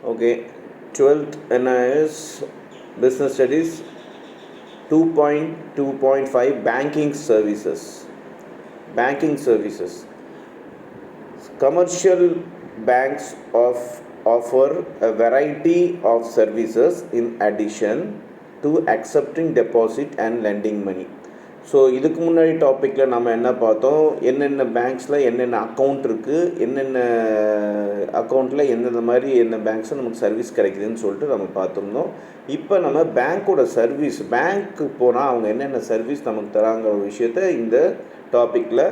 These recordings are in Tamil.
Okay, 12th NIS Business Studies 2.2.5 Banking Services. Banking services. Commercial banks offer a variety of services in addition to accepting deposit and lending money. So இதுக்கு முன்னாடி டாப்பிக்கில் நம்ம என்ன பார்த்தோம், என்னென்ன பேங்க்ஸில் என்னென்ன அக்கௌண்ட் இருக்குது, என்னென்ன அக்கௌண்ட்டில் எந்தெந்த மாதிரி என்ன பேங்க்ஸில் நமக்கு சர்வீஸ் கிடைக்குதுன்னு சொல்லிட்டு நம்ம பார்த்துருந்தோம். இப்போ நம்ம பேங்க்கோட சர்வீஸ், பேங்க்கு போனால் அவங்க என்னென்ன சர்வீஸ் நமக்கு தராங்கிற விஷயத்தை இந்த டாப்பிக்கில்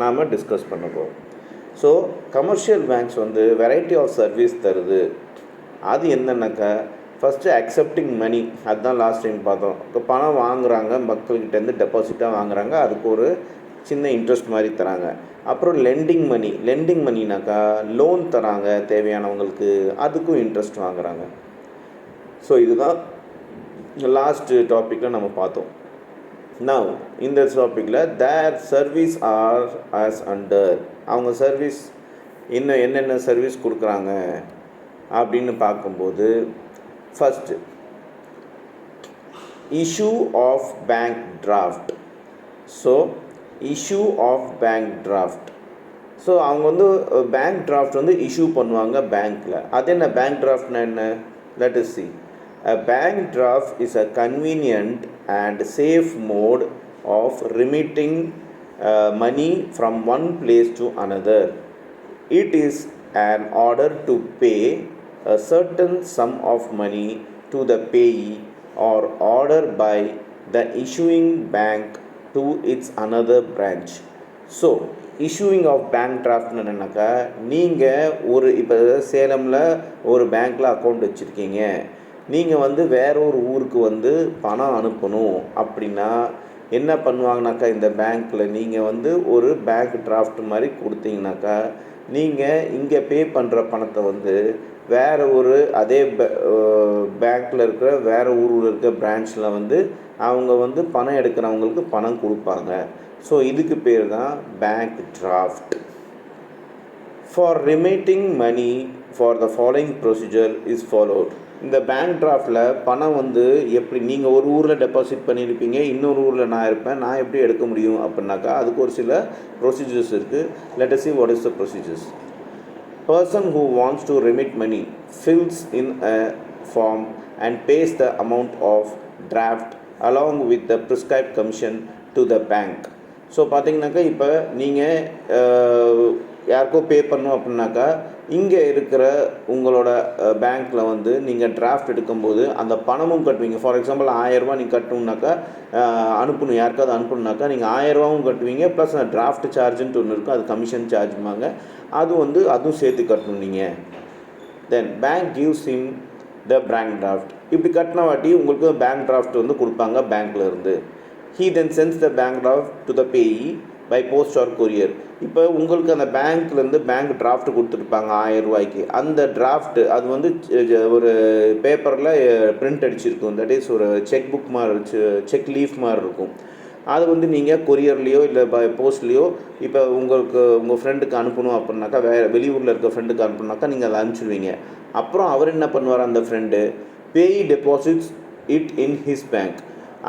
நாம் டிஸ்கஸ் பண்ண போகிறோம். ஸோ கமர்ஷியல் பேங்க்ஸ் வந்து வெரைட்டி ஆஃப் சர்வீஸ் தருது. அது என்னென்னாக்கா, ஃபஸ்ட்டு அக்செப்டிங் மணி, அதுதான் லாஸ்ட் டைம் பார்த்தோம். இப்போ பணம் வாங்குகிறாங்க, மக்கள்கிட்டேருந்து டெபாசிட்டாக வாங்குகிறாங்க, அதுக்கு ஒரு சின்ன இன்ட்ரெஸ்ட் மாதிரி தராங்க. அப்புறம் லெண்டிங் மணினாக்கா லோன் தராங்க தேவையானவங்களுக்கு, அதுக்கும் இன்ட்ரெஸ்ட் வாங்குகிறாங்க. ஸோ இதுதான் லாஸ்ட்டு டாப்பிக்கில் நம்ம பார்த்தோம். நவ் இந்த டாப்பிக்கில் their service are as under, அவங்க சர்வீஸ் இன்னும் என்னென்ன சர்வீஸ் கொடுக்குறாங்க அப்படின்னு பார்க்கும்போது, first issue of bank draft. So issue of bank draft, so அவங்க வந்து பேங்க் டிராஃப்ட் வந்து இஷ்யூ பண்ணுவாங்க பேங்க்கில். அது என்ன பேங்க் டிராஃப்ட்னா என்ன? Let us see. A bank draft is a convenient and safe mode of remitting money from one place to another. It is an order to pay a certain sum of money to the payee or order by the issuing bank to its another branch. So issuing of bank draft என்னன்னாக்கா, நீங்கள் இப்போ சேலமில் ஒரு பேங்க்கில் அக்கௌண்ட் வச்சுருக்கீங்க, நீங்கள் வந்து வேற ஒரு ஊருக்கு வந்து பணம் அனுப்பணும் அப்படின்னா என்ன பண்ணுவாங்கனாக்கா, இந்த பேங்க்கில் நீங்கள் வந்து ஒரு பேங்க் டிராஃப்ட் மாதிரி கொடுத்தீங்கனாக்கா, நீங்கள் இங்கே பே பண்ணுற பணத்தை வந்து வேறு ஒரு அதே பேங்க்கில் இருக்கிற வேறு ஊரில் இருக்கிற பிரான்ச்சில் வந்து அவங்க வந்து பணம் எடுக்கிறவங்களுக்கு பணம் கொடுப்பாங்க. ஸோ இதுக்கு பேர் தான் bank draft. For remitting money for the following procedure is followed. இந்த பேங்க் டிராஃப்டில் பணம் வந்து எப்படி, நீங்கள் ஒரு ஊரில் டெபாசிட் பண்ணியிருப்பீங்க, இன்னொரு ஊரில் நான் இருப்பேன், நான் எப்படி எடுக்க முடியும் அப்படின்னாக்கா அதுக்கு ஒரு சில ப்ரொசீஜர்ஸ் இருக்குது. Let us see what is the procedures. Person who wants to remit money fills in a form and pays the amount of draft along with the prescribed commission to the bank. So பார்த்தீங்கன்னாக்கா, இப்போ நீங்கள் யாருக்கோ பே பண்ணணும் அப்படின்னாக்கா, இங்கே இருக்கிற உங்களோட பேங்க்கில் வந்து நீங்கள் டிராஃப்ட் எடுக்கும்போது அந்த பணமும் கட்டுவீங்க. ஃபார் எக்ஸாம்பிள் 1000 ரூபா நீங்கள் கட்டணுன்னாக்கா, அனுப்பணும் யாருக்காவது அனுப்பணுன்னாக்கா நீங்கள் 1000 ரூபாவும் கட்டுவீங்க, ப்ளஸ் அந்த டிராஃப்ட் சார்ஜுன்ட்டு ஒன்று இருக்கும், அது கமிஷன் சார்ஜுமாங்க, அதுவும் சேர்த்து கட்டணும் நீங்கள். தென் bank gives him the bank draft. இப்படி கட்டின வாட்டி உங்களுக்கு பேங்க் டிராஃப்ட் வந்து கொடுப்பாங்க பேங்க்கில் இருந்து. He then sends the bank draft to the payee by post or courier. இப்போ உங்களுக்கு அந்த பேங்க்லேருந்து பேங்க் டிராஃப்ட் கொடுத்துருப்பாங்க 1000 ரூபாய்க்கு. அந்த டிராஃப்ட் அது வந்து ஒரு பேப்பரில் பிரிண்ட் அடிச்சிருக்கும், தட் இஸ் ஒரு செக் புக் மாதிரி, செக் லீஃப் மாதிரி இருக்கும். அது வந்து நீங்கள் கொரியர்லேயோ இல்லை போஸ்ட்லேயோ இப்போ உங்கள் ஃப்ரெண்டுக்கு அனுப்பணும் அப்படின்னாக்கா, வெளியூரில் இருக்க ஃப்ரெண்டுக்கு அனுப்பணுனாக்கா நீங்கள் அதை அனுப்பிச்சிடுவீங்க. அப்புறம் அவர் என்ன பண்ணுவார், அந்த friend payee deposits it in his bank.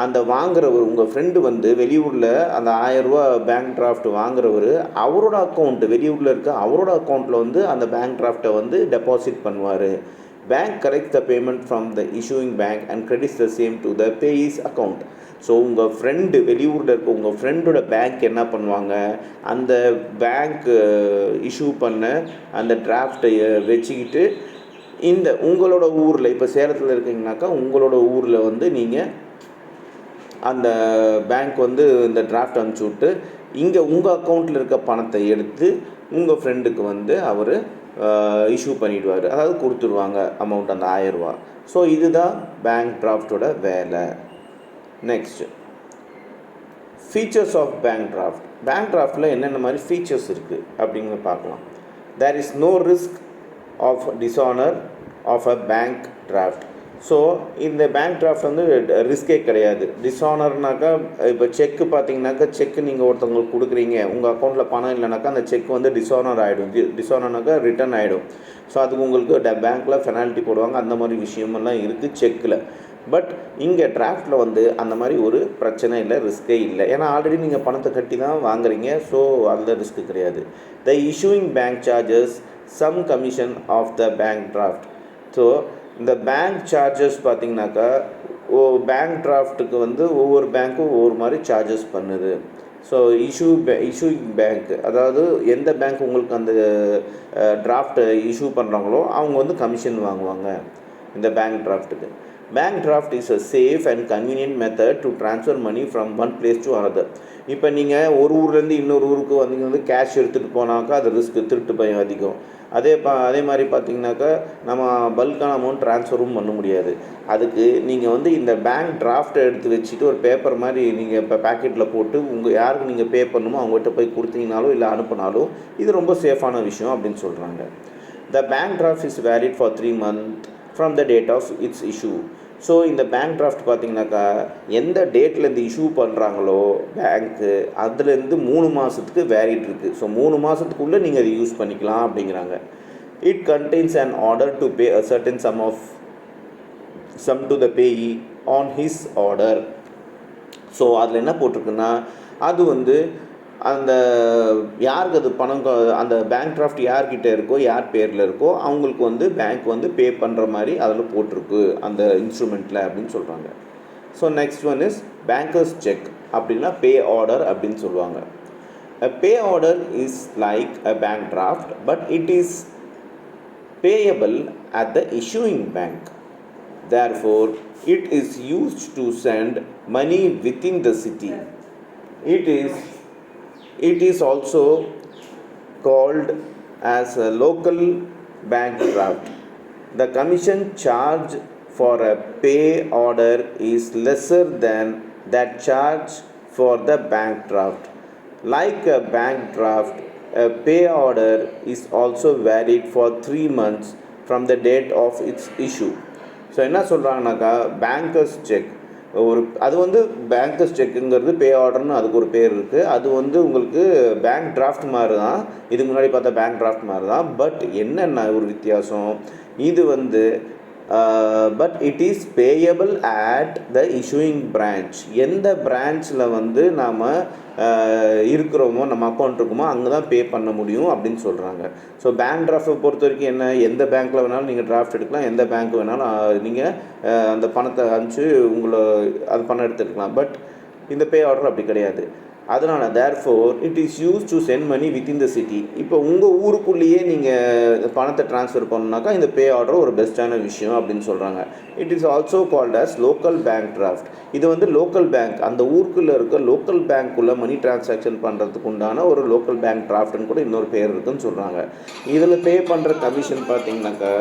அந்த வாங்குறவர், உங்கள் ஃப்ரெண்டு வந்து வெளியூரில் அந்த 1000 ரூபா பேங்க் டிராஃப்ட் வாங்குறவர் அவரோட அக்கௌண்ட்டு, வெளியூரில் இருக்க அவரோட அக்கௌண்ட்டில் வந்து அந்த பேங்க் டிராஃப்டை வந்து டெபாசிட் பண்ணுவார். Bank collects the payment from the issuing bank and credits the same to the payee's account. So உங்கள் ஃப்ரெண்டு வெளியூரில் இருக்க உங்கள் ஃப்ரெண்டோட பேங்க் என்ன பண்ணுவாங்க, அந்த பேங்க் இஷ்யூ பண்ண அந்த டிராஃப்டை வச்சுக்கிட்டு இந்த உங்களோட ஊரில், இப்போ சேலத்தில் இருக்கீங்கனாக்கா உங்களோட ஊரில் வந்து நீங்கள் அந்த பேங்க் வந்து இந்த டிராஃப்ட் அனுப்பிச்சி விட்டு இங்கே உங்கள் அக்கௌண்ட்டில் இருக்க பணத்தை எடுத்து உங்கள் ஃப்ரெண்டுக்கு வந்து அவர் இஷ்யூ பண்ணிவிடுவார், அதாவது கொடுத்துருவாங்க அமௌண்ட் அந்த 1000 ரூபா. ஸோ இதுதான் பேங்க் டிராஃப்டோட வேலை. Next, features of bank draft. Bank டிராஃப்டில் என்னென்ன மாதிரி ஃபீச்சர்ஸ் இருக்குது அப்படிங்கிறத பார்க்கலாம். There is no risk of dishonour of a bank draft. So இந்த பேங்க் டிராஃப்ட் வந்து ரிஸ்கே கிடையாது. டிஸானர்னாக்கா இப்போ செக்கு பார்த்தீங்கன்னாக்கா, செக்கு நீங்கள் ஒருத்தவங்களுக்கு கொடுக்குறீங்க, உங்கள் அக்கௌண்ட்டில் பணம் இல்லைனாக்கா அந்த செக் வந்து டிஸானர் ஆகிடும். டிஸானர்னாக்கா ரிட்டர்ன் ஆகிடும். ஸோ அதுக்கு உங்களுக்கு பேங்க்கில் பெனால்ட்டி போடுவாங்க. அந்த மாதிரி விஷயமெல்லாம் இருக்குது செக்கில். பட் இங்கே டிராஃப்டில் வந்து அந்த மாதிரி ஒரு பிரச்சனை இல்லை, ரிஸ்க்கே இல்லை. ஏன்னா ஆல்ரெடி நீங்கள் பணத்தை கட்டி தான் வாங்குறீங்க. ஸோ அதில் ரிஸ்க்கு கிடையாது. The issuing bank charges some commission of the bank draft. So இந்த பேங்க் சார்ஜஸ் பார்த்திங்கனாக்கா, பேங்க் டிராஃப்ட்டுக்கு வந்து ஒவ்வொரு பேங்க்கும் ஒவ்வொரு மாதிரி சார்ஜஸ் பண்ணுது. ஸோ இஷ்யூயிங் பேங்க், அதாவது எந்த பேங்க் உங்களுக்கு அந்த டிராஃப்ட்டை இஷ்யூ பண்ணுறாங்களோ அவங்க வந்து கமிஷன் வாங்குவாங்க இந்த பேங்க் டிராஃப்ட்டுக்கு. Bank draft is a safe and convenient method to transfer money from one place to another. இப்போ நீங்கள் ஒரு ஊர்லேருந்து இன்னொரு ஊருக்கு வந்து கேஷ் எடுத்துகிட்டு போனாக்கா அது ரிஸ்க்கு, திருட்டு பயம் அதிகம். அதே மாதிரி பார்த்திங்கனாக்கா நம்ம பல்கான அமௌண்ட் ட்ரான்ஸ்ஃபரும் பண்ண முடியாது. அதுக்கு நீங்கள் வந்து இந்த பேங்க் டிராஃப்ட்டை எடுத்து வச்சுட்டு ஒரு பேப்பர் மாதிரி நீங்கள் இப்போ பேக்கெட்டில் போட்டு யாருக்கு நீங்கள் பே பண்ணணுமோ அவங்ககிட்ட போய் கொடுத்தீங்கனாலும் இல்லை அனுப்பினாலும் இது ரொம்ப சேஃபான விஷயம் அப்படின்னு சொல்கிறாங்க. The bank draft is valid for 3 months from the date of its issue. So இந்த பேங்க் டிராஃப்ட் பார்த்திங்கனாக்கா எந்த டேட்லேருந்து இஷ்யூ பண்ணுறாங்களோ பேங்க்கு, அதுலேருந்து 3 மாதத்துக்கு வேலிட் இருக்குது. ஸோ 3 மாதத்துக்குள்ளே நீங்கள் அதை யூஸ் பண்ணிக்கலாம் அப்படிங்கிறாங்க. It contains an order to pay a certain sum to the payee on his order. So அதில் என்ன போட்டிருக்குன்னா, அது வந்து அந்த யாருக்கு அது பணம் அந்த பேங்க் டிராஃப்ட் யார்கிட்ட இருக்கோ, யார் பேரில் இருக்கோ அவங்களுக்கு வந்து பேங்க் வந்து பே பண்ணுற மாதிரி அதில் போட்டிருக்கு அந்த இன்ஸ்ட்ருமெண்ட்டில் அப்படின்னு சொல்கிறாங்க. So next one is bankers check, அப்படின்னா பே ஆர்டர் அப்படின்னு சொல்லுவாங்க. A pay order is like a bank draft, but it is payable at the issuing bank. Therefore, it is used to send money within the city. It is also called as a local bank draft. The commission charge for a pay order is lesser than that charge for the bank draft. Like a bank draft, a pay order is also valid for 3 months from the date of its issue. So என்ன சொல்கிறாங்கனாக்கா, பேங்கர்ஸ் செக் அது வந்து பேங்கர்ஸ் செக்குங்கிறது பே ஆர்டர்னு அதுக்கு ஒரு பேர் இருக்குது. அது வந்து உங்களுக்கு பேங்க் டிராஃப்ட் மாதிரி தான், இதுக்கு முன்னாடி பார்த்தா பேங்க் டிராஃப்ட் மாதிரி தான். பட் என்னென்ன ஒரு வித்தியாசம், இது வந்து but it is payable at the issuing branch. எந்த பிரான்ச்சில் வந்து நாம் இருக்கிறோமோ, நம்ம அக்கௌண்ட் இருக்குமோ அங்கே தான் பே பண்ண முடியும் அப்படின்னு சொல்கிறாங்க. ஸோ பேங்க் டிராஃப்ட்டை பொறுத்த வரைக்கும் என்ன, எந்த பேங்க்கில் வேணாலும் நீங்கள் டிராஃப்ட் எடுக்கலாம், எந்த பேங்க் வேணாலும் நீங்கள் அந்த பணத்தை அனுப்பிச்சு அது பணம் எடுத்துக்கலாம். பட் இந்த பே ஆர்டர் அப்படி கிடையாது. அதனால் therefore it is use to send money within the city. இப்போ உங்கள் ஊருக்குள்ளேயே நீங்கள் பணத்தை ட்ரான்ஸ்ஃபர் பண்ணணுனாக்கா இந்த பே ஆர்டர் ஒரு பெஸ்ட்டான விஷயம் அப்படின்னு சொல்கிறாங்க. It is also called as local bank draft. இது வந்து லோக்கல் பேங்க், அந்த ஊருக்குள்ளே இருக்க லோக்கல் பேங்க்குள்ளே மணி டிரான்சாக்ஷன் பண்ணுறதுக்கு உண்டான ஒரு லோக்கல் பேங்க் டிராஃப்ட்னு கூட இன்னொரு பேர் இருக்குதுன்னு சொல்கிறாங்க. இதில் பே பண்ணுற கமிஷன் பார்த்திங்கனாக்கா,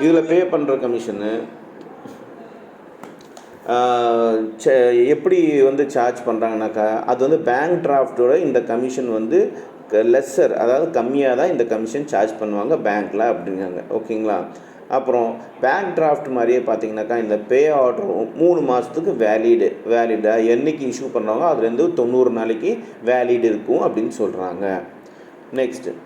இதில் பே பண்ணுற கமிஷனு எப்படி வந்து சார்ஜ் பண்ணுறாங்கனாக்கா, அது வந்து பேங்க் டிராஃப்டோட இந்த கமிஷன் வந்து லெஸ்ஸர், அதாவது கம்மியாக தான் இந்த கமிஷன் சார்ஜ் பண்ணுவாங்க பேங்க்கில் அப்படிங்கிறாங்க. ஓகேங்களா. அப்புறம் பேங்க் டிராஃப்ட் மாதிரியே பார்த்திங்கனாக்கா இந்த பே ஆர்டரும் 3 மாதத்துக்கு வேலிடாக என்றைக்கு இஷ்யூ பண்ணுறாங்க அதுலேருந்து 90 நாளைக்கு வேலிட் இருக்கும் அப்படின்னு சொல்கிறாங்க. Next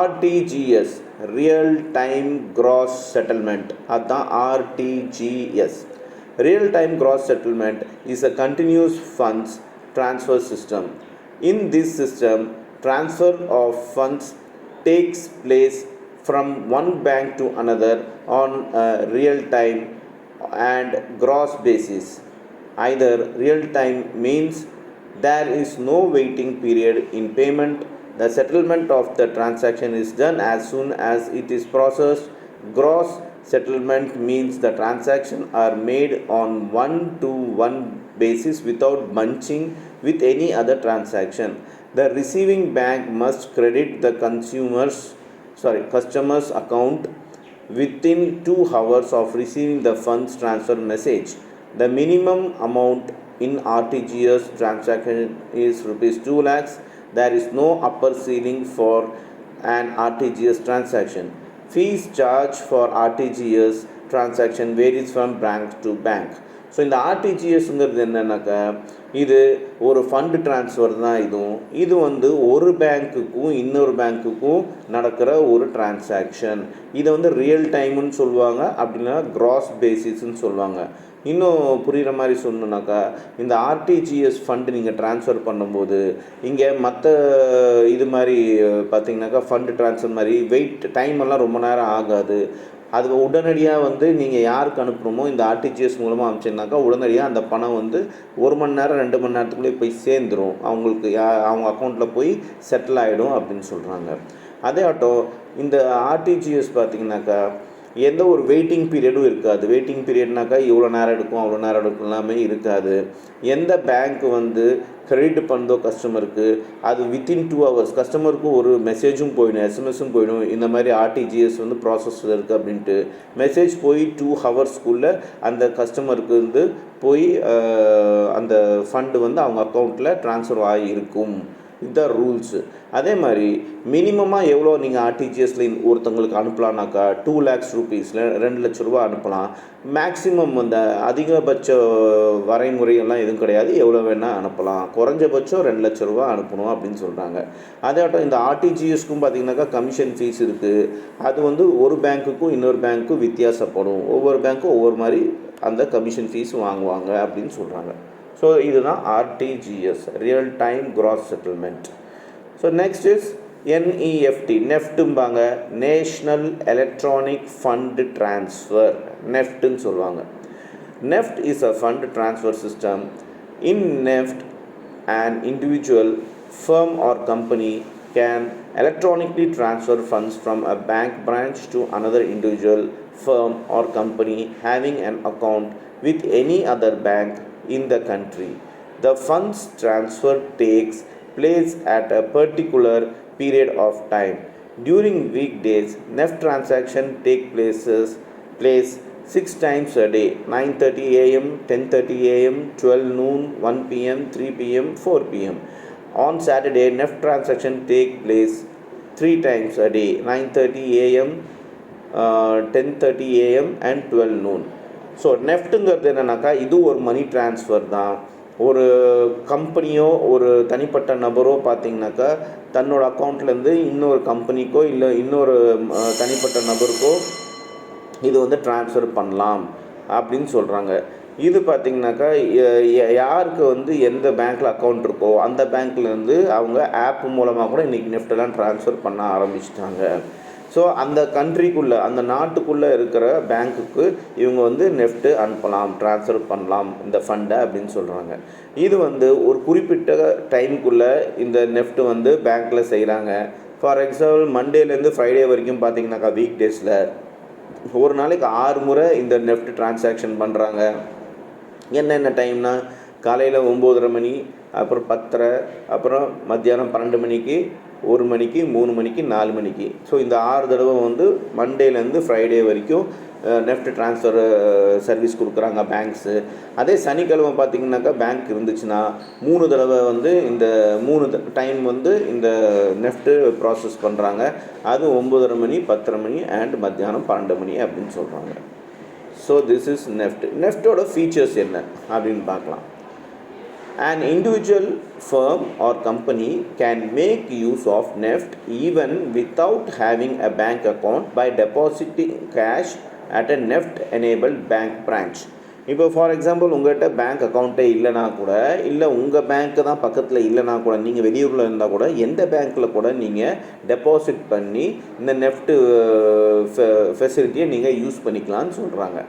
RTGS, real time gross settlement. அதுதான் RTGS. Real-time gross settlement is a continuous funds transfer system. In this system, transfer of funds takes place from one bank to another on a real-time and gross basis. Either real-time means there is no waiting period in payment. The settlement of the transaction is done as soon as it is processed. Gross settlement means the transactions are made on one-to-one basis without bunching with any other transaction. The receiving bank must credit the customer's account within 2 hours of receiving the funds transfer message. The minimum amount in RTGS transaction is rupees 2 lakhs. There is no upper ceiling for an RTGS transaction. Fees charged for RTGS transaction varies from bank to bank. So இந்த ஆர்டிஜிஎஸ்ங்கிறது என்னன்னாக்கா இது ஒரு ஃபண்டு ட்ரான்ஸ்ஃபர் தான். இது வந்து ஒரு பேங்க்குக்கும் இன்னொரு பேங்க்குக்கும் நடக்கிற ஒரு டிரான்சாக்ஷன். இதை வந்து ரியல் டைமுன்னு சொல்லுவாங்க, அப்படின்னா கிராஸ் பேசிஸ்ன்னு சொல்லுவாங்க. இன்னும் புரிகிற மாதிரி சொல்லணுன்னாக்கா இந்த ஆர்டிஜிஎஸ் ஃபண்டு நீங்கள் ட்ரான்ஸ்ஃபர் பண்ணும்போது இங்கே மற்ற இது மாதிரி பார்த்திங்கனாக்கா ஃபண்டு ட்ரான்ஸ்ஃபர் மாதிரி வெயிட் டைம் எல்லாம் ரொம்ப நேரம் ஆகாது. அது உடனடியாக வந்து நீங்கள் யாருக்கு அனுப்பணுமோ இந்த ஆர்டிஜிஎஸ் மூலமாக அனுப்பிச்சிங்கனாக்கா உடனடியாக அந்த பணம் வந்து 1 மணி நேரம் 2 மணி நேரத்துக்குள்ளேயே போய் சேர்ந்துடும், அவங்களுக்கு அவங்க அக்கௌண்ட்டில் போய் செட்டில் ஆகிடும் அப்படின்னு சொல்கிறாங்க. அதே ஆட்டம் இந்த ஆர்டிஜிஎஸ் பார்த்திங்கனாக்கா எந்த ஒரு வெயிட்டிங் பீரியடும் இருக்காது. வெயிட்டிங் பீரியட்னாக்கா இவ்வளோ நேரம் எடுக்கும் அவ்வளோ நேரம் எடுக்கும் எல்லாமே இருக்காது. எந்த பேங்க் வந்து கிரெடிட் பண்ணுதோ கஸ்டமருக்கு அது வித்தின் 2 hours கஸ்டமருக்கு ஒரு மெசேஜும் போயிடும், எஸ்எம்எஸும் போயிடும், இந்த மாதிரி ஆர்டிஜிஎஸ் வந்து ப்ராசஸில் இருக்குது அப்படின்ட்டு மெசேஜ் போய் 2 hours அந்த கஸ்டமருக்கு வந்து போய் அந்த ஃபண்டு வந்து அவங்க அக்கௌண்ட்டில் ட்ரான்ஸ்ஃபர் ஆகி இருக்கும். இதுதான் ரூல்ஸு. அதே மாதிரி மினிமமாக எவ்வளோ நீங்கள் ஆர்டிஜிஎஸில் ஒருத்தங்களுக்கு அனுப்பலான்னாக்கா 2 lakhs rupeesல 2 லட்ச ரூபா அனுப்பலாம். மேக்ஸிமம் அந்த அதிகபட்ச வரைமுறையெல்லாம் எதுவும் கிடையாது, எவ்வளோ வேணால் அனுப்பலாம். குறைஞ்சபட்சம் 2 லட்ச ரூபா அனுப்பணும் அப்படின்னு சொல்கிறாங்க. அதேட்டம் இந்த ஆர்டிஜிஎஸ்க்கும் பார்த்திங்கனாக்கா கமிஷன் ஃபீஸ் இருக்குது. அது வந்து ஒரு பேங்க்குக்கும் இன்னொரு பேங்க்குக்கும் வித்தியாசப்படும். ஒவ்வொரு பேங்க்கும் ஒவ்வொரு மாதிரி அந்த கமிஷன் ஃபீஸ் வாங்குவாங்க அப்படின்னு சொல்கிறாங்க. ஸோ இதுதான் RTGS, real time gross settlement. So next is NEFT. நெஃப்ட்டும்பாங்க, நேஷ்னல் எலக்ட்ரானிக் ஃபண்டு ட்ரான்ஸ்ஃபர், நெஃப்ட்டுன்னு சொல்லுவாங்க. NEFT is a fund transfer system. In NEFT an individual, firm or company can electronically transfer funds from a bank branch to another individual, firm or company having an account with any other bank in the country. The funds transfer takes place at a particular period of time. During weekdays, NEFT transaction take place 6 times a day: 9:30 a.m., 10:30 a.m., 12 noon, 1 p.m., 3 p.m., 4 p.m. On Saturday, NEFT transaction take place 3 times a day: 9:30 a.m., 10:30 a.m. and 12 noon. So நெஃப்ட்டுங்கிறது என்னன்னாக்கா இது ஒரு மணி ட்ரான்ஸ்ஃபர் தான். ஒரு கம்பெனியோ ஒரு தனிப்பட்ட நபரோ பார்த்திங்கனாக்கா தன்னோட அக்கௌண்ட்லேருந்து இன்னொரு கம்பெனிக்கோ இல்லை இன்னொரு தனிப்பட்ட நபருக்கோ இது வந்து ட்ரான்ஸ்ஃபர் பண்ணலாம் அப்படின்னு சொல்கிறாங்க. இது பார்த்திங்கனாக்கா யாருக்கு வந்து எந்த பேங்க்கில் அக்கௌண்ட் இருக்கோ அந்த பேங்க்லேருந்து அவங்க ஆப் மூலமாக கூட இன்றைக்கி நெஃப்டெல்லாம் ட்ரான்ஸ்ஃபர் பண்ண ஆரம்பிச்சிட்டாங்க. ஸோ அந்த கண்ட்ரிக்குள்ளே அந்த நாட்டுக்குள்ளே இருக்கிற பேங்க்குக்கு இவங்க வந்து நெஃப்ட்டு அனுப்பலாம், ட்ரான்ஸ்ஃபர் பண்ணலாம் இந்த ஃபண்டை அப்படின்னு சொல்கிறாங்க. இது வந்து ஒரு குறிப்பிட்ட டைமுக்குள்ளே இந்த நெஃப்ட்டு வந்து பேங்க்கில் செய்கிறாங்க. ஃபார் எக்ஸாம்பிள் மண்டேலேருந்து ஃப்ரைடே வரைக்கும் பார்த்திங்கனாக்கா வீக் டேஸில் ஒரு நாளைக்கு 6 முறை இந்த நெஃப்ட் ட்ரான்சாக்ஷன் பண்ணுறாங்க. என்னென்ன டைம்னா காலையில் 9:30 மணி, அப்புறம் 10:30, அப்புறம் மத்தியானம் 12 மணிக்கு, 1 மணிக்கு, 3 மணிக்கு, 4 மணிக்கு. ஸோ இந்த 6 தடவை வந்து மண்டேலேருந்து ஃப்ரைடே வரைக்கும் நெஃப்ட் ட்ரான்ஸ்ஃபர் சர்வீஸ் கொடுக்குறாங்க பேங்க்ஸு. அதே சனிக்கிழமை பார்த்திங்கனாக்கா பேங்க் இருந்துச்சுன்னா 3 தடவை வந்து இந்த 3 டைம் வந்து இந்த நெஃப்ட்டு ப்ராசஸ் பண்ணுறாங்க. அது 9:30 மணி, 10:30 மணி அண்ட் மத்தியானம் 12 மணி அப்படின்னு சொல்கிறாங்க. So this is NEFT. நெஃப்டோட ஃபீச்சர்ஸ் என்ன அப்படின்னு பார்க்கலாம். An individual, firm or company can make use of NEFT even without having a bank account by depositing cash at a NEFT enabled bank branch. இப்போ ஃபார் எக்ஸாம்பிள் உங்கள்கிட்ட பேங்க் அக்கௌண்ட்டே இல்லைனா கூட, இல்லை உங்கள் பேங்க்கு தான் பக்கத்தில் இல்லைனா கூட, நீங்கள் வெளியூரில் இருந்தால் கூட எந்த பேங்க்கில் கூட நீங்கள் டெபாசிட் பண்ணி இந்த நெஃப்ட்டு ஃபெசிலிட்டியை நீங்கள் யூஸ் பண்ணிக்கலாம்னு சொல்கிறாங்க.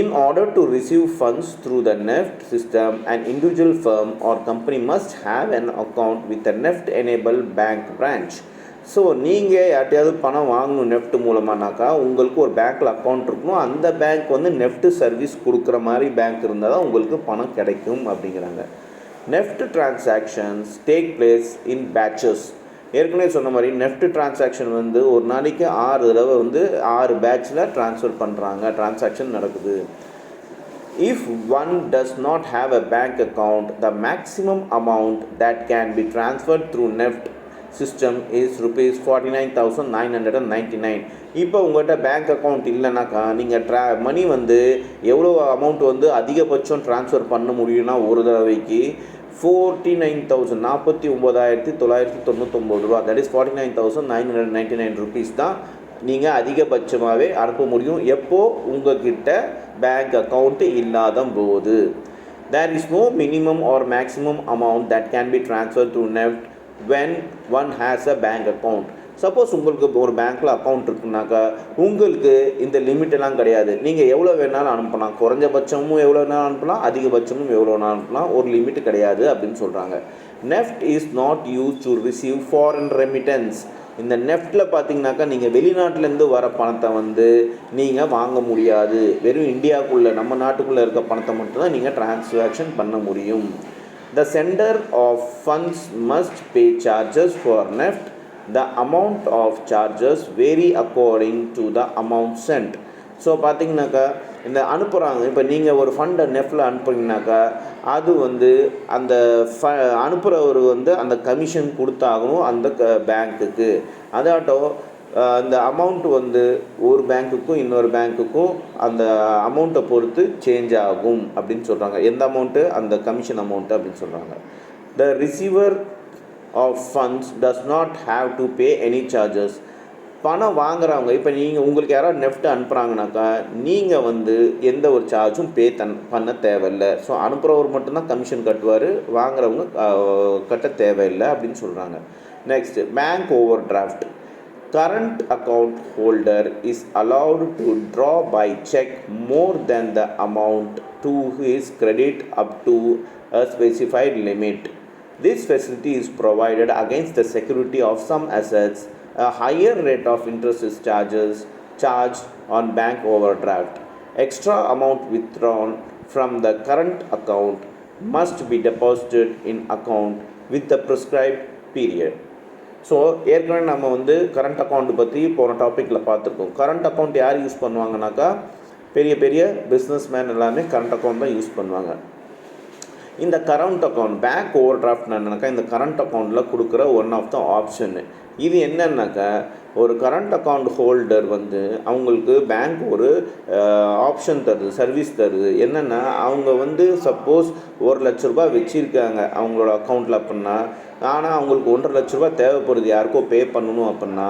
In order to receive funds through the NEFT system, an individual, firm or company must have an account with a NEFT-enabled bank branch. So நீங்கள் யார்ட்டையாவது பணம் வாங்கணும் நெஃப்ட் மூலமானாக்கா உங்களுக்கு ஒரு பேங்க்கில் அக்கௌண்ட் இருக்கணும். அந்த பேங்க் வந்து நெஃப்ட் சர்வீஸ் கொடுக்குற மாதிரி பேங்க் இருந்தால் தான் உங்களுக்கு பணம் கிடைக்கும் அப்படிங்கிறாங்க. நெஃப்ட் டிரான்சாக்ஷன்ஸ் டேக் பிளேஸ் இன் பேட்சஸ். ஏற்கனவே சொன்ன மாதிரி நெஃப்ட் டிரான்சாக்ஷன் வந்து ஒரு நாளைக்கு 6 தடவை வந்து 6 பேட்சில் ட்ரான்ஸ்ஃபர் பண்ணுறாங்க, டிரான்சாக்ஷன் நடக்குது. If one does not have a bank account, the maximum amount that can be transferred through NEFT system is rupees 49,999. இப்போ உங்கள்கிட்ட பேங்க் அக்கௌண்ட் இல்லைனாக்கா நீங்கள் மணி வந்து எவ்வளோ அமௌண்ட் வந்து அதிகபட்சம் ட்ரான்ஸ்ஃபர் பண்ண முடியும்னா ஒரு தடவைக்கு 49,999 ரூபா, தட் இஸ் 49,999 ருபீஸ் தான் நீங்கள் அதிகபட்சமாகவே அனுப்ப முடியும் எப்போது உங்கள்கிட்ட பேங்க் அக்கௌண்ட் இல்லாத போது. There is no minimum or maximum amount that can be transferred to NEFT when one has a bank account. Suppose உங்களுக்கு ஒரு பேங்க்கில் அக்கௌண்ட் இருக்குனாக்கா உங்களுக்கு இந்த லிமிட்டெல்லாம் கிடையாது. நீங்கள் எவ்வளோ வேணாலும் அனுப்பலாம், குறைஞ்சபட்சமும் எவ்வளோ வேணாலும் அனுப்பலாம், அதிகபட்சமும் எவ்வளோ வேணாலும் அனுப்பலாம், ஒரு லிமிட் கிடையாது அப்படின்னு சொல்கிறாங்க. NEFT is not use to receive foreign remittance. இந்த நெஃப்ட்டில் பார்த்தீங்கன்னாக்கா நீங்கள் வெளிநாட்டிலேருந்து வர பணத்தை வந்து நீங்கள் வாங்க முடியாது. வெறும் இந்தியாவுக்குள்ளே நம்ம நாட்டுக்குள்ளே இருக்க பணத்தை மட்டும்தான் நீங்கள் டிரான்சாக்ஷன் பண்ண முடியும். The sender of funds must pay charges for NEFT. The amount of charges vary according to the amount sent. So பார்த்தீங்கன்னாக்கா இந்த அனுப்புகிறாங்க, இப்போ நீங்கள் ஒரு ஃபண்டை நெஃப்டில் அனுப்புறீங்கனாக்கா அது வந்து அந்த அனுப்புகிறவர் வந்து அந்த கமிஷன் கொடுத்தாகணும் அந்த பேங்க்குக்கு. அதாட்டம் அந்த அமௌண்ட் வந்து ஒரு பேங்க்குக்கும் இன்னொரு பேங்க்குக்கும் அந்த அமௌண்ட்டை பொறுத்து சேஞ்ச் ஆகும் அப்படின்னு சொல்கிறாங்க. எந்த அமௌண்ட்டு? அந்த கமிஷன் அமௌண்ட்டு அப்படின்னு சொல்கிறாங்க. The receiver of funds does not have to pay any charges. பணம் வாங்குறவங்க, இப்போ நீங்கள் உங்களுக்கு யாராவது நெஃப்ட் அனுப்புகிறாங்கனாக்கா நீங்கள் வந்து எந்த ஒரு சார்ஜும் பண்ண தேவையில்லை. ஸோ அனுப்புகிறவர் மட்டும்தான் கமிஷன் கட்டுவார், வாங்குறவங்க கட்ட தேவையில்லை அப்படின்னு சொல்கிறாங்க. Next, bank over draft. Current account holder is allowed to draw by check more than the amount to his credit up to a specified limit. This facility is provided against the security of some assets. A higher rate of interest is charged on bank overdraft. Extra amount withdrawn from the current account must be deposited in account with the prescribed period. So ஏற்கனவே நம்ம வந்து கரண்ட் அக்கௌண்ட் பற்றி போன டாப்பிக்கில் பார்த்துருக்கோம். கரண்ட் அக்கௌண்ட் யார் யூஸ் பண்ணுவாங்கனாக்கா பெரிய பெரிய பிஸ்னஸ் மேன் எல்லாமே கரண்ட் அக்கௌண்ட் தான் யூஸ் பண்ணுவாங்க. இந்த current account bank over draft என்னன்னாக்கா இந்த கரண்ட் அக்கௌண்ட்டில் கொடுக்குற ஒன் ஆஃப் த ஆப்ஷனு. இது என்னன்னாக்கா ஒரு கரண்ட் அக்கௌண்ட் ஹோல்டர் வந்து அவங்களுக்கு பேங்க் ஒரு ஆப்ஷன் தருது, சர்வீஸ் தருது. என்னென்னா அவங்க வந்து சப்போஸ் 1,00,000 ரூபா வச்சுருக்காங்க அவங்களோட அக்கௌண்ட்டில் அப்படின்னா, ஆனால் அவங்களுக்கு 1,50,000 ரூபா தேவைப்படுது யாருக்கோ பே பண்ணணும் அப்படின்னா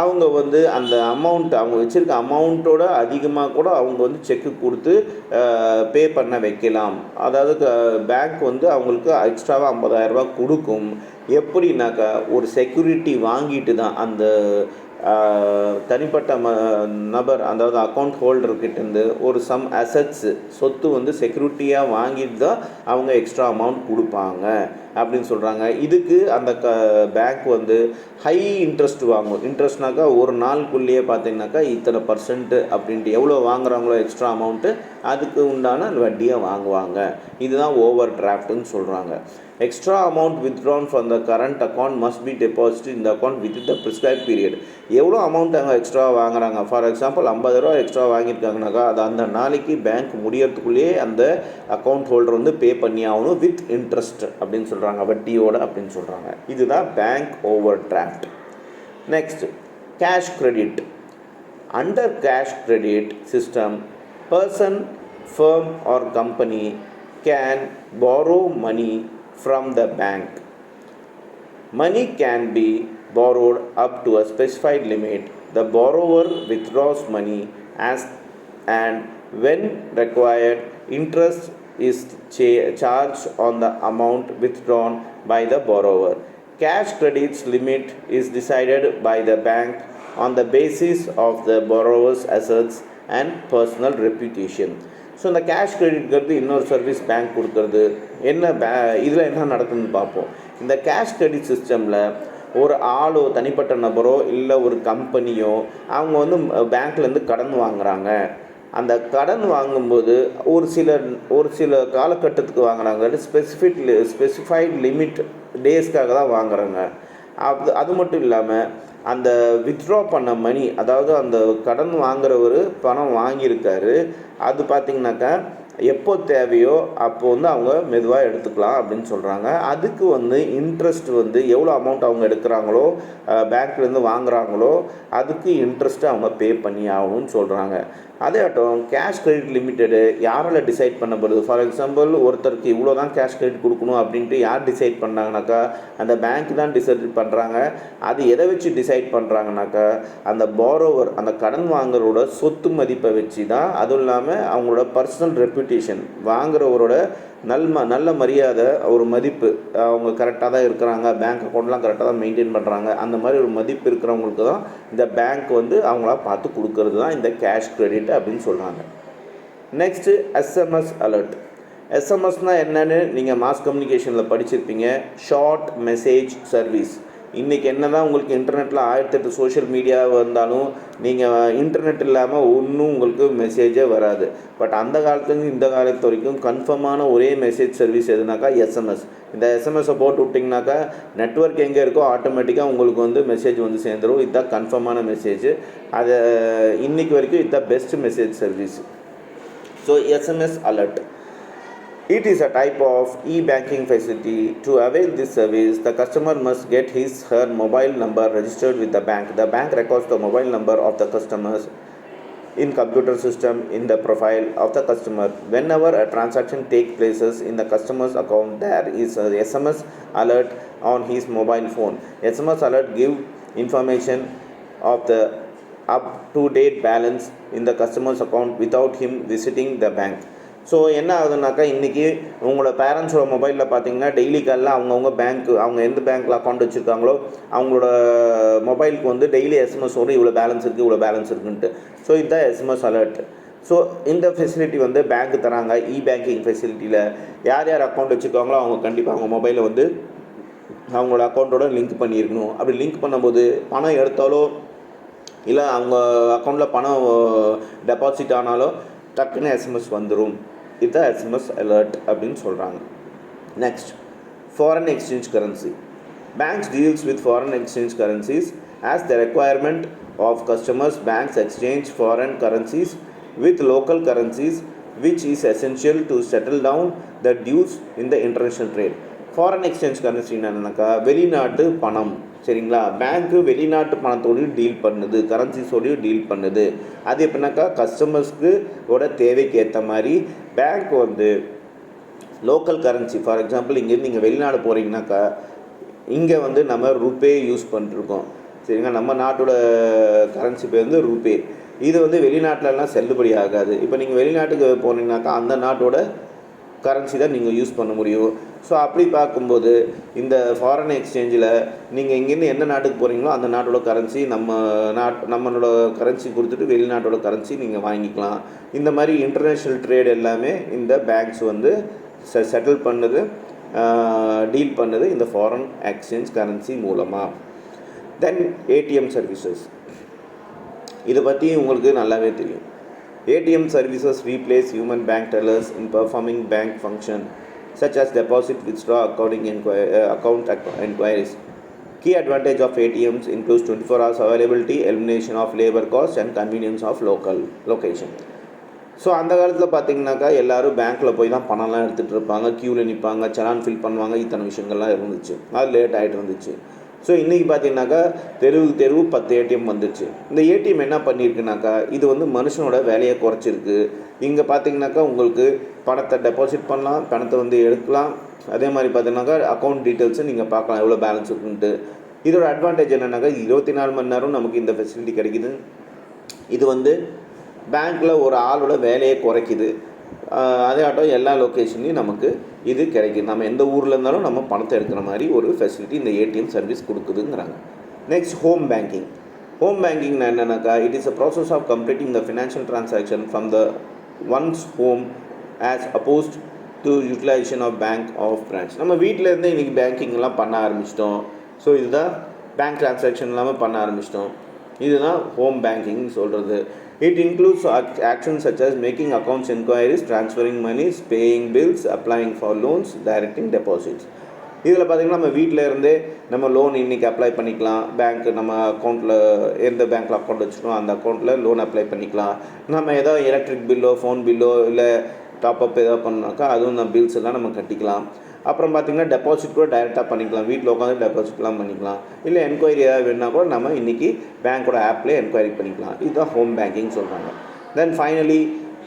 அவங்க வந்து அந்த அமௌண்ட் அவங்க வச்சுருக்க அமௌண்ட்டோட அதிகமாக கூட அவங்க வந்து செக்கு கொடுத்து பே பண்ண வைக்கலாம். அதாவது பேங்க் வந்து அவங்களுக்கு எக்ஸ்ட்ராவாக 50,000 ரூபா கொடுக்கும். எப்படின்னாக்கா ஒரு செக்யூரிட்டி வாங்கிட்டு தான் அந்த தனிப்பட்ட நபர், அதாவது அக்கௌண்ட் ஹோல்டர்கிட்டேருந்து ஒரு சம் அசட்ஸு சொத்து வந்து செக்யூரிட்டியாக வாங்கிட்டு தான் அவங்க எக்ஸ்ட்ரா அமௌண்ட் கொடுப்பாங்க அப்படின்னு சொல்கிறாங்க. இதுக்கு அந்த பேங்க் வந்து ஹை இன்ட்ரெஸ்ட் வாங்கும். இன்ட்ரெஸ்ட்னாக்கா ஒரு நாளுக்குள்ளேயே பார்த்தீங்கன்னாக்கா இத்தனை % அப்படின்ட்டு எவ்வளோ வாங்குறாங்களோ எக்ஸ்ட்ரா அமௌண்ட்டு அதுக்கு உண்டான வட்டியை வாங்குவாங்க. இதுதான் ஓவர் டிராஃப்ட்டுன்னு சொல்கிறாங்க. Extra amount withdrawn from the current account must be deposited in the account within the prescribed period. எவ்வளோ அமௌண்ட் அவங்க எக்ஸ்ட்ரா வாங்குறாங்க, ஃபார் எக்ஸாம்பிள் 50,000 ரூபா எக்ஸ்ட்ரா வாங்கியிருக்காங்கனாக்கா அது அந்த நாளைக்கு பேங்க் முடியறதுக்குள்ளேயே அந்த அக்கௌண்ட் ஹோல்டர் வந்து பே பண்ணி ஆகணும் வித் இன்ட்ரெஸ்ட் அப்படின்னு சொல்கிறாங்க, வட்டியோட அப்படின்னு சொல்கிறாங்க. இதுதான் bank over draft. Next, cash credit. Under cash credit system, person, firm or company can borrow money from the bank. Money can be borrowed up to a specified limit. The borrower withdraws money and when required, interest is charged on the amount withdrawn by the borrower. Cash credits limit is decided by the bank on the basis of the borrower's assets and personal reputation. So இந்த கேஷ் கிரெடிட்ங்கிறது இன்னொரு சர்வீஸ் பேங்க் கொடுக்குறது. இதில் என்ன நடக்குதுன்னு பார்ப்போம். இந்த கேஷ் கிரெடிட் சிஸ்டமில் ஒரு ஆளோ தனிப்பட்ட நபரோ இல்லை ஒரு கம்பெனியோ அவங்க வந்து பேங்க்லேருந்து கடன் வாங்குகிறாங்க. அந்த கடன் வாங்கும்போது ஒரு சில காலகட்டத்துக்கு வாங்குகிறாங்க. ஸ்பெசிஃபைட் லிமிட் டேஸ்க்காக தான் வாங்குகிறாங்க. அது மட்டும் இல்லாமல் அந்த வித்ட்ரா பண்ண மணி, அதாவது அந்த கடன் வாங்குறவர் பணம் வாங்கியிருக்காரு, அது பார்த்திங்கனாக்கா எப்போ தேவையோ அப்போ வந்து அவங்க மெதுவாக எடுத்துக்கலாம் அப்படின்னு சொல்கிறாங்க. அதுக்கு வந்து இன்ட்ரெஸ்ட் வந்து எவ்வளோ அமௌண்ட் அவங்க எடுக்கிறாங்களோ, பேங்க்லேருந்து வாங்குகிறாங்களோ அதுக்கு இன்ட்ரெஸ்ட்டு அவங்க பே பண்ணி ஆகணும்னு சொல்கிறாங்க. அதேட்டும் கேஷ் கிரெடிட் லிமிட்டெடு யாரால் டிசைட் பண்ணப்படுது? ஃபார் எக்ஸாம்பிள் ஒருத்தருக்கு இவ்வளோ தான் கேஷ் கிரெடிட் கொடுக்கணும் அப்படின்ட்டு யார் டிசைட் பண்ணாங்கனாக்கா அந்த பேங்க் தான் டிசைட் பண்ணுறாங்க. அது எதை வச்சு டிசைட் பண்ணுறாங்கனாக்கா அந்த பாரோவர், அந்த கடன் வாங்குறவரோட சொத்து மதிப்பை வச்சு தான். அதுவும் இல்லாமல் அவங்களோட பர்சனல் ரெப்யூட்டேஷன், வாங்குறவரோட நல்ல மரியாதை, ஒரு மதிப்பு, அவங்க கரெக்டாக தான் இருக்கிறாங்க, பேங்க் அக்கௌண்ட்லாம் கரெக்டாக தான் மெயின்டைன் பண்ணுறாங்க, அந்த மாதிரி ஒரு மதிப்பு இருக்கிறவங்களுக்கு தான் இந்த பேங்க் வந்து அவங்களா பார்த்து கொடுக்கறது தான் இந்த கேஷ் கிரெடிட் அப்படின்னு சொல்கிறாங்க. Next SMS alert. எஸ்எம்எஸ்னால் என்னென்னு நீங்கள் மாஸ் கம்யூனிகேஷனில் படிச்சிருப்பீங்க. Short message service. இன்றைக்கி என்ன தான் உங்களுக்கு இன்டர்நெட்டில் 1008 சோஷியல் மீடியா வந்தாலும் நீங்கள் இன்டர்நெட் இல்லாமல் ஒன்றும் உங்களுக்கு மெசேஜே வராது. பட் அந்த காலத்துலேருந்து இந்த காலத்து வரைக்கும் கன்ஃபார்மான ஒரே மெசேஜ் சர்வீஸ் எதுனாக்கா எஸ்எம்எஸ். இந்த எஸ்எம்எஸை போட்டு விட்டிங்கனாக்கா நெட்வொர்க் எங்கே இருக்கோ ஆட்டோமேட்டிக்காக உங்களுக்கு வந்து மெசேஜ் வந்து சேர்ந்துடும். இதுதான் கன்ஃபார்மான மெசேஜ். அதை இன்றைக்கி வரைக்கும் இதுதான் best message service. So SMS alert. It is a type of e-banking facility. To avail this service, the customer must get his/her mobile number registered with the bank. The bank records the mobile number of the customers in computer system in the profile of the customer. Whenever a transaction takes places in the customer's account, there is a SMS alert on his mobile phone. SMS alert give information of the up-to-date balance in the customer's account without him visiting the bank. So என்ன ஆகுதுனாக்கா இன்றைக்கி உங்களோட பேரண்ட்ஸோட மொபைலில் பார்த்தீங்கன்னா டெய்லி காலில் அவங்கவுங்க பேங்க்கு, அவங்க எந்த பேங்க்கில் அக்கௌண்ட் வச்சுருக்காங்களோ அவங்களோட மொபைலுக்கு வந்து டெய்லி எஸ்எம்எஸ் வரும், இவ்வளோ பேலன்ஸ் இருக்குது, இவ்வளோ பேலன்ஸ் இருக்குன்ட்டு. ஸோ இதுதான் எஸ்எம்எஸ் அலர்ட். ஸோ இந்த ஃபெசிலிட்டி வந்து பேங்க் தராங்க. இ-பேங்கிங் ஃபெசிலிட்டியில் யார் யார் அக்கௌண்ட் வச்சுருக்காங்களோ அவங்க கண்டிப்பாக அவங்க மொபைலை வந்து அவங்களோட அக்கௌண்ட்டோட லிங்க் பண்ணியிருக்கணும். அப்படி லிங்க் பண்ணும்போது பணம் எடுத்தாலோ இல்லை அவங்க அக்கௌண்ட்டில் பணம் டெபாசிட் ஆனாலோ டக்குன்னு எஸ்எம்எஸ் வந்துடும். இதுதான் எஸ்எம்எஸ் அலர்ட் அப்படின்னு சொல்கிறாங்க. Next, foreign exchange currency. Banks deals with foreign exchange currencies as the requirement of customers. Banks exchange foreign currencies with local currencies which is essential to settle down the dues in the international trade. Foreign exchange currency என்னன்னாக்கா வெளிநாட்டு பணம், சரிங்களா? பேங்க்கு வெளிநாட்டு பணத்தோடையும் டீல் பண்ணுது, கரன்சிஸோடையும் டீல் பண்ணுது. அது எப்படின்னாக்கா கஸ்டமர்ஸ்க்கு ஓட தேவைக்கு ஏற்ற மாதிரி பேங்க் வந்து லோக்கல் கரன்சி, ஃபார் எக்ஸாம்பிள் இங்கேருந்து நீங்கள் வெளிநாடு போகிறீங்கனாக்கா இங்கே வந்து நம்ம ரூபே யூஸ் பண்ணிருக்கோம், சரிங்களா? நம்ம நாட்டோட கரன்சி பேர் வந்து ரூபே. இது வந்து வெளிநாட்டிலலாம் செல்லுபடி ஆகாது. இப்போ நீங்கள் வெளிநாட்டுக்கு போனீங்கன்னாக்கா அந்த நாட்டோட கரன்சி தான் நீங்கள் யூஸ் பண்ண முடியும். ஸோ அப்படி பார்க்கும்போது இந்த ஃபாரின் எக்ஸ்சேஞ்சில் நீங்கள் இங்கேருந்து எந்த நாட்டுக்கு போகிறீங்களோ அந்த நாட்டோட கரன்சி நம்மளோட கரன்சி கொடுத்துட்டு வெளிநாட்டோட கரன்சி நீங்கள் வாங்கிக்கலாம். இந்த மாதிரி இன்டர்நேஷ்னல் ட்ரேட் எல்லாமே இந்த பேங்க்ஸ் வந்து செட்டில் பண்ணுது, டீல் பண்ணுது இந்த ஃபாரின் எக்ஸ்சேஞ்ச் கரன்சி மூலமாக. தென் ஏடிஎம் சர்வீசஸ். இதை பற்றி உங்களுக்கு நல்லாவே தெரியும். ATM services replace human bank tellers in performing bank function such as deposit, withdraw, account inquiries. Key advantage of ATMs includes 24 hours availability, elimination of labor cost and convenience of location. So அந்த காலத்தில் பார்த்தீங்கன்னாக்கா எல்லோரும் பேங்க்கில் போய் தான் பணம்லாம் எடுத்துகிட்டு இருப்பாங்க, க்யூவில் நிற்பாங்க, சலான் ஃபில் பண்ணுவாங்க, இத்தனை விஷயங்கள்லாம் இருந்துச்சு. அது லேட் ஆகிட்டு இருந்துச்சு. ஸோ இன்றைக்கி பார்த்தீங்கன்னாக்கா தெருவு 10 ஏடிஎம் வந்துடுச்சு. இந்த ஏடிஎம் என்ன பண்ணியிருக்குனாக்கா இது வந்து மனுஷனோட வேலையை குறைச்சிருக்கு. இங்கே பார்த்தீங்கன்னாக்கா உங்களுக்கு பணத்தை டெபாசிட் பண்ணலாம், பணத்தை வந்து எடுக்கலாம். அதே மாதிரி பார்த்தீங்கன்னாக்கா அக்கௌண்ட் டீட்டெயில்ஸை நீங்கள் பார்க்கலாம் எவ்வளோ பேலன்ஸ் இருக்குன்ட்டு. இதோட அட்வான்டேஜ் என்னென்னாக்கா 24 மணி நேரம் நமக்கு இந்த ஃபெசிலிட்டி கிடைக்குது. இது வந்து பேங்க்கில் ஒரு ஆளோட வேலையை குறைக்குது. அதே ஆட்டம் எல்லா லொக்கேஷன்லையும் நமக்கு இது கிடைக்குது. நம்ம எந்த ஊரில் இருந்தாலும் நம்ம பணத்தை எடுக்கிற மாதிரி ஒரு ஃபெசிலிட்டி இந்த ஏடிஎம் சர்வீஸ் கொடுக்குதுங்கிறாங்க. Next, home banking. ஹோம் பேங்கிங்னா என்னன்னாக்கா it is a process of completing the financial transaction from the one's home as opposed to utilisation of bank of branch. நம்ம வீட்டிலேருந்தே இன்றைக்கி பேங்கிங்லாம் பண்ண ஆரம்பிச்சிட்டோம். ஸோ இதுதான் பேங்க் ட்ரான்சாக்ஷன் இல்லாமல் பண்ண ஆரம்பிச்சிட்டோம். இதுதான் ஹோம் பேங்கிங் சொல்கிறது. It includes actions such as making accounts inquiries, transferring monies, paying bills, applying for loans, directing deposits. இதில் பார்த்திங்கன்னா நம்ம வீட்டில் இருந்தே நம்ம லோன் இன்றைக்கி அப்ளை பண்ணிக்கலாம். பேங்க்கு நம்ம அக்கௌண்ட்டில் எந்த பேங்க்கில் அக்கௌண்ட் வச்சுருக்கோம் அந்த அக்கௌண்ட்டில் லோன் அப்ளை பண்ணிக்கலாம். நம்ம ஏதோ எலக்ட்ரிக் பில்லோ, ஃபோன் பில்லோ, இல்லை டாப்அப் ஏதாவது பண்ணாக்கா அதுவும் நம்ம பில்ஸ் எல்லாம் நம்ம கட்டிக்கலாம். அப்புறம் பார்த்திங்கன்னா டெபாசிட் கூட டைரெக்டாக பண்ணிக்கலாம், வீட்டில் உட்காந்து டெபாசிட்லாம் பண்ணிக்கலாம். இல்லை என்கொயரி ஏதாவது வேணுன்னா கூட நம்ம இன்றைக்கி பேங்க்கோட ஆப்லேயே என்கொயரி பண்ணிக்கலாம். இதுதான் ஹோம் பேங்கிங் சொல்கிறாங்க. Then finally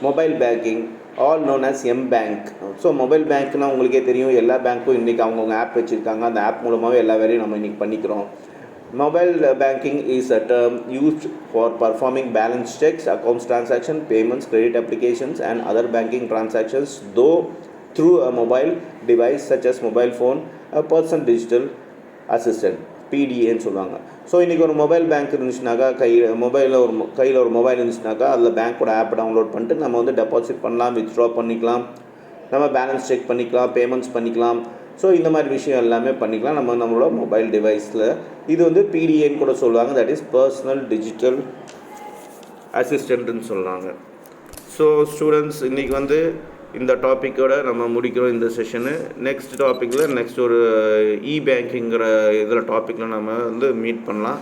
mobile banking all known as M-Bank. ஸோ மொபைல் பேங்க்னால் உங்களுக்கே தெரியும், எல்லா பேங்க்கும் இன்றைக்கி அவங்கவுங்க ஆப் வச்சுருக்காங்க. அந்த ஆப் மூலமாகவே எல்லா வேலையும் நம்ம இன்றைக்கி பண்ணிக்கிறோம். Mobile banking is a term used for performing balance checks, accounts transaction, payments, credit applications and other banking transactions, though through a mobile device such as mobile phone, a personal digital assistant, PDAன்னு சொல்லுவாங்க. ஸோ இன்றைக்கி ஒரு மொபைல் பேங்க் இருந்துச்சுனாக்கா, கையில் ஒரு மொபைல் இருந்துச்சுனாக்கா அதில் பேங்க்கோட ஆப் டவுன்லோட் பண்ணிட்டு நம்ம வந்து டெபாசிட் பண்ணலாம், வித்ட்ரா பண்ணிக்கலாம், நம்ம பேலன்ஸ் செக் பண்ணிக்கலாம், பேமெண்ட்ஸ் பண்ணிக்கலாம். ஸோ இந்த மாதிரி விஷயம் எல்லாமே பண்ணிக்கலாம் நம்மளோட மொபைல் டிவைஸில். இது வந்து பிடிஏன்னு கூட சொல்லுவாங்க, தட் இஸ் பர்சனல் டிஜிட்டல் அசிஸ்டண்ட்டுன்னு சொல்கிறாங்க. ஸோ ஸ்டூடெண்ட்ஸ், இன்றைக்கி வந்து இந்த டாப்பிக்கோட நம்ம முடிக்கிறோம் இந்த செஷனு. நெக்ஸ்ட் டாப்பிக்கில் நெக்ஸ்ட் ஒரு பேங்கிங்கிற இதில் டாப்பிக்கில் நம்ம வந்து மீட் பண்ணலாம்.